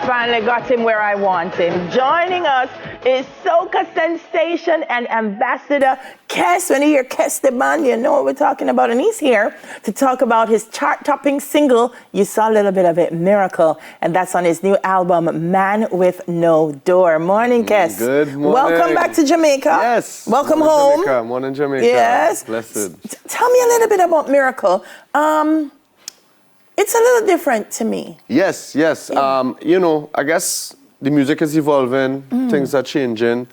finally got him where I want him. Joining us is soca sensation and ambassador Kes. When you hear Kes the man, you know what we're talking about. And he's here to talk about his chart-topping single. You saw a little bit of it, Miracle. And that's on his new album, Man With No Door. Morning, Kes. Good morning. Welcome back to Jamaica. Yes. Welcome home. Jamaica. Morning, Jamaica. Yes. Blessed. Tell me a little bit about Miracle. It's a little different to me. Yes. Yeah. You know, I guess the music is evolving. Things are changing.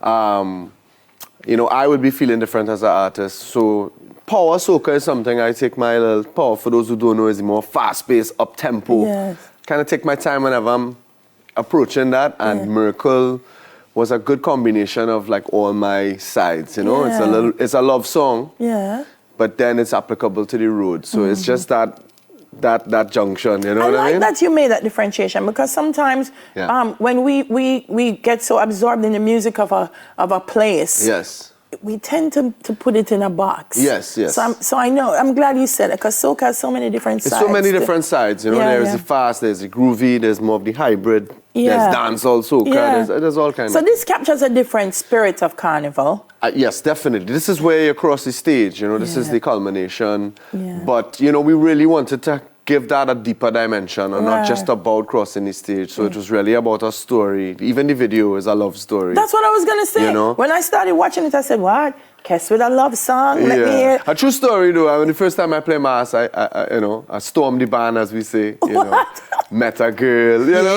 You know, I would be feeling different as an artist. So power soca is something I take my little power. For those who don't know, is the more fast-paced, up-tempo. Yes. Kind of take my time whenever I'm approaching that. And Miracle was a good combination of like all my sides. You know, it's a love song. Yeah. But then it's applicable to the road. So it's just that junction, you know what I mean? I like that you made that differentiation, because sometimes when we get so absorbed in the music of a place, we tend to put it in a box. Yes. So I know, I'm glad you said it, because soca has so many different sides. It's so many different sides, you know. There's the fast, there's the groovy, there's more of the hybrid, there's dancehall soca, there's all kinds. So this captures a different spirit of carnival. Yes, definitely. This is where you cross the stage, you know, this is the culmination. But, you know, we really wanted to give that a deeper dimension and not just about crossing the stage. So it was really about a story. Even the video is a love story. That's what I was going to say. You know? When I started watching it, I said, what? Kes with a love song? Let me hear. A true story, though. I mean, the first time I play mass, I stormed the band, as we say. You know, met a girl, you know.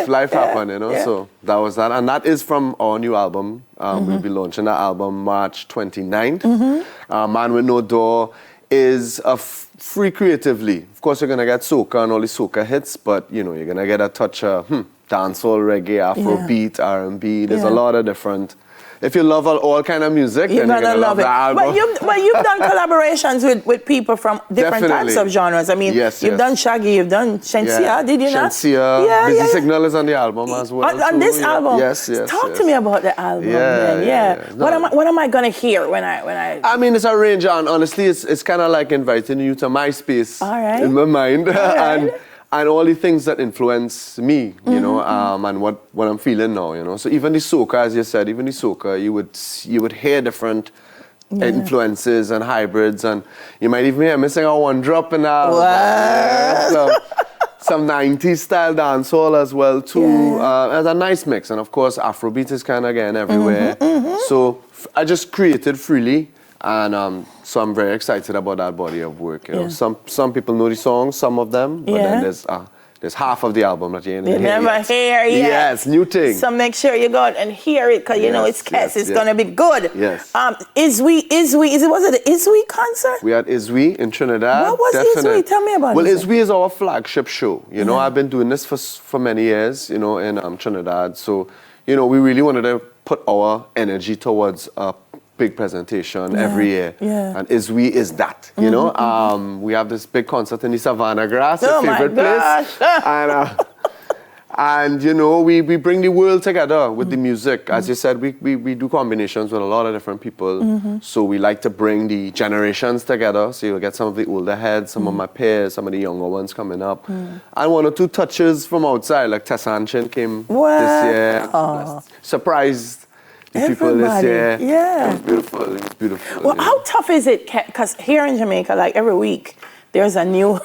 Life happened, you know. So that was that. And that is from our new album. We'll be launching that album March 29th. Man With No Door is a free creatively. Of course, you're going to get soca and all the soca hits, but, you know, you're going to get a touch of dancehall, reggae, Afrobeat, R&B. There's a lot of different... If you love all kind of music, then you're going to love the album. But you've done collaborations with people from different types of genres. I mean, you've done Shaggy, you've done Shensia, did you not? Shensia, Busy Signal is on the album as well. On this album? Yes. Talk to me about the album then. What am I going to hear when I... I mean, it's a range, and honestly, it's kind of like inviting you to my space in my mind. And all the things that influence me, you know, and what I'm feeling now, you know. So even the soca, as you said, you would hear different influences and hybrids, and you might even hear me sing a one drop in that. Some 90s style dancehall as well too. As a nice mix, and of course Afrobeat is kind of getting everywhere. So I just created freely. And so I'm very excited about that body of work. You know, some people know the songs, some of them, but then there's half of the album that you never hear yet. Yes, new thing. So make sure you go out and hear it, because you know it's Kes. It's gonna be good. Yes. Was it the Iswi concert? We had Iswi in Trinidad. What was Iswi? Tell me about it. Well, Iswi is our flagship show. You know, I've been doing this for many years. You know, in Trinidad. So, you know, we really wanted to put our energy towards big presentation every year, and Iswi is that, you know. We have this big concert in the Savannah Grass, your favorite place, and you know, we bring the world together with the music. As you said, we do combinations with a lot of different people, so we like to bring the generations together. So you'll get some of the older heads, some of my peers, some of the younger ones coming up, and one or two touches from outside, like Tessa Anchin came this year, surprised people this year. It was beautiful. Well, how tough is it? Because here in Jamaica, like every week, there's a new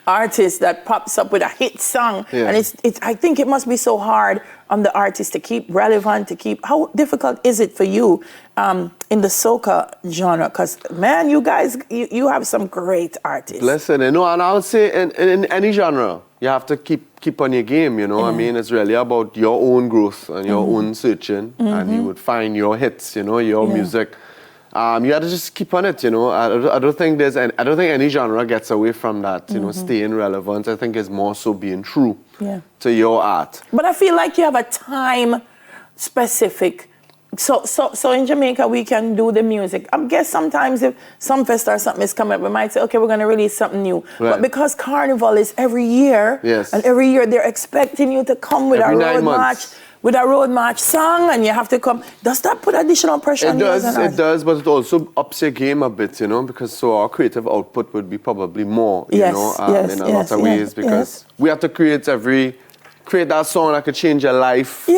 artist that pops up with a hit song, and I think it must be so hard on the artist to keep relevant, how difficult is it for you in the soca genre? Because, man, you guys, you have some great artists. Listen, you know, and I would say in any genre, you have to keep on your game, you know. I mean, it's really about your own growth and your own searching, and you would find your hits, you know, your music. You have to just keep on it, you know. I don't think any genre gets away from that, you know, staying relevant. I think it's more so being true to your art. But I feel like you have a time specific. So in Jamaica, we can do the music. I guess sometimes if some fest or something is coming up, we might say, okay, we're going to release something new. But because Carnival is every year, and every year they're expecting you to come with a road march, with a road march song and you have to come. Does that put additional pressure on you? It does, but it also ups your game a bit, you know, because so our creative output would be probably more, you know, in a lot of ways, because we have to create that song that could change your life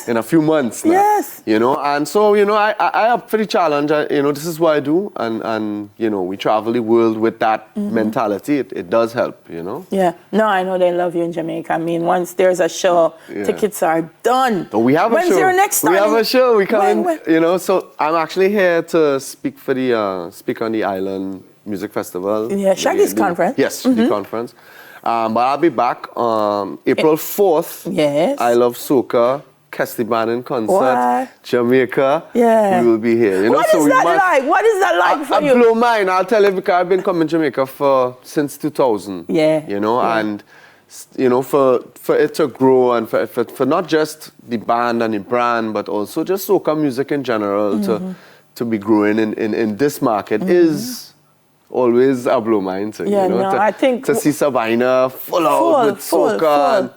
in a few months now, you know, and so, you know, I up for the challenge. You know, this is what I do, and you know, we travel the world with that mentality. It does help, you know. Yeah, no, I know they love you in Jamaica. I mean, once there's a show, tickets are done. So we have a show. When's your next time? We have a show. We come in, you know, so I'm actually here to speak for the speak on the Island Music Festival. Yeah, Shaggy's conference. Yes, the conference. But I'll be back April 4th. Yes. I Love Soca, Kestiban Concert, Jamaica. Yeah. We will be here. You know, What is that like? What is that like for you? I blow mine. I'll tell you, because I've been coming to Jamaica since 2000. Yeah. You know, and you know, for it to grow and for not just the band and the brand, but also just soca music in general to be growing in this market is always a blow mind thing. Yeah, you know, I think to see Savannah full out with soca.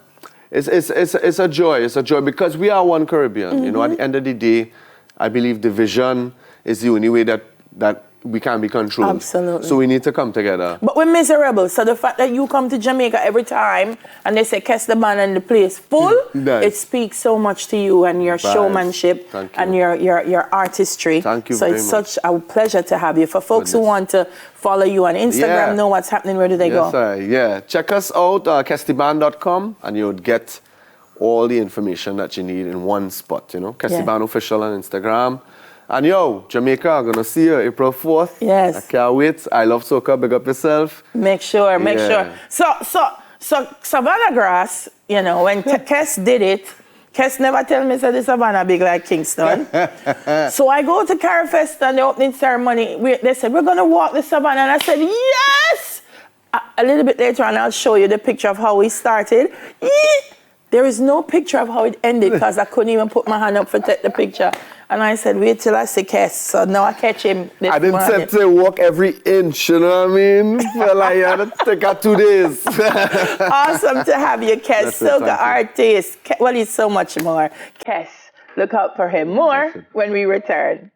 It's a joy. It's a joy because we are one Caribbean. You know, at the end of the day, I believe division is the only way that we can be controlled. Absolutely. So we need to come together. But we're miserable. So the fact that you come to Jamaica every time and they say, "Catch the band," and the place full, it speaks so much to you and your showmanship and your artistry. Thank you so very it's much. such a pleasure to have you. For folks who want to follow you on Instagram, know what's happening, where do they go? Yeah. Check us out, kestiban.com, and you'll get all the information that you need in one spot, you know. Kestiban Official on Instagram. And yo, Jamaica, I'm gonna see you April 4th. Yes. I can't wait. I love soca. Big up yourself. Make sure. So Savannah Grass, you know, when Kes did it, Kes never tell me that the Savannah big like Kingston. So I go to Carifest and the opening ceremony. They said, we're gonna walk the Savannah. And I said, yes! A little bit later on, I'll show you the picture of how we started. There is no picture of how it ended because I couldn't even put my hand up to take the picture. And I said, wait till I see Kes. So now I catch him this I didn't say to walk every inch, you know what I mean? Feel like you had to take out 2 days. Awesome to have you, Kes. Soca artist. Well, he's so much more. Kes, look out for him more when we return.